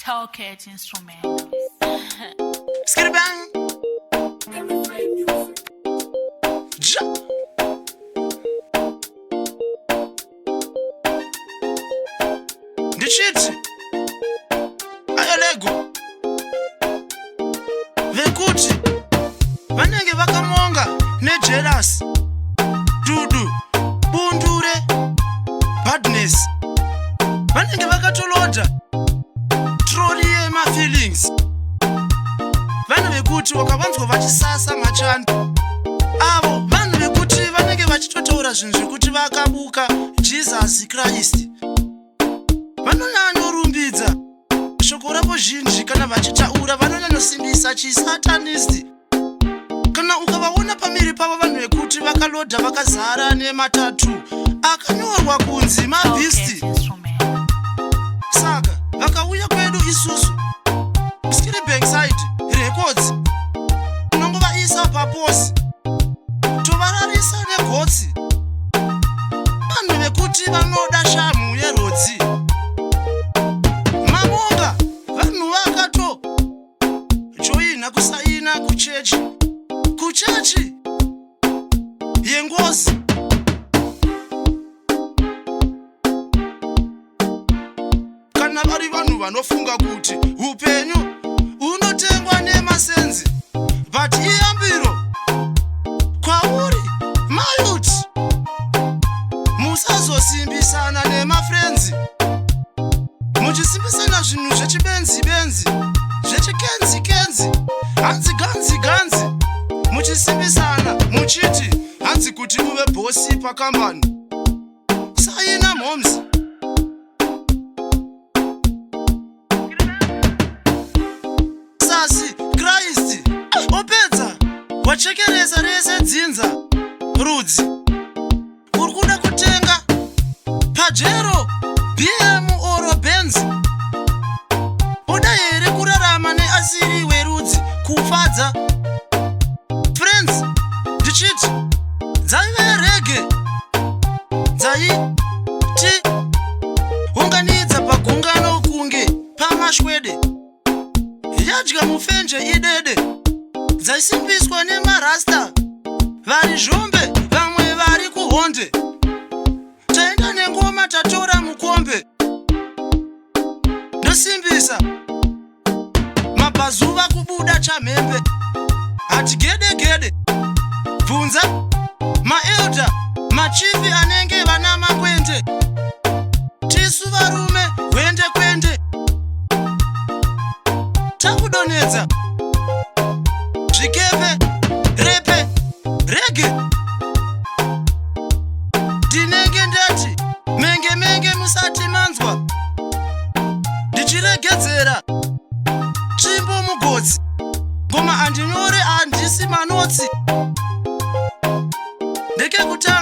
Talkit instrument. Skitty bang. Ja. Ndichiti. Ayolego. Vekuti. Vanenge vakamonga nejealous. Dudu. Bundure. Badness. Vanenge vakatoloda. Trolly my feelings. Vanhu vekuti wakavanzwa vachisasa machani avo vanhu vekuti vanenge vachitotaura zvinhu zvekuti vakabuka Jesus Christ. Vanonyanorumbidza shoko ravo zhinji kana vachitaura vanonyanosimbisa chisatanist. Kana ukavaona pamiri pavo vanhu vekuti vakaloda vakazara nematatu akanyorwa kunzi mabeast. Saka vakauya kwedu isusu Skitty Bankside Records unongovaisa paposi tovararisa negotsi. Vanhu vekuti vanoda shamu yerodzi mamonga vanhu vakato joina kusaina kuchechi yengozi. Kana vari vanhu vanofunga kuti upenyu unotengwa nemasenzi, but iyambiro kwauri mayuti musazosimbisana nemafrenzi muchisimbisana zvinhu zvechibenzi zvechikenzi hanzi ganzi muchisimbisana muchiti hanzi kuti uve bhosi pakambani saina momzi. Christ opedza wachekeresa rese dzinza rudzi uri kuda kutenga Pajero BM oro Benz. Oda here kurarama neasiri werudzi kufadza friends. Ndichiti dzaive rege dzaiti unganidza pagungano kunge pamashwede yadya mufenje idede dzaisimbiswa nemarasta vari zhombe vamwe vari kuhonde. Taenda nengoma tatora mukombe ndosimbisa mabhazuva kubuda chamhembe hati gede bvunza maelda machifi anenge vana makwende tisu varume kwende takudonedza zvikepe repe rege ndinenge ndati menge musati manzwa ndichiregedzera tsvimbo mugodzi ngoma andinyore handisi manotsi ndekekuta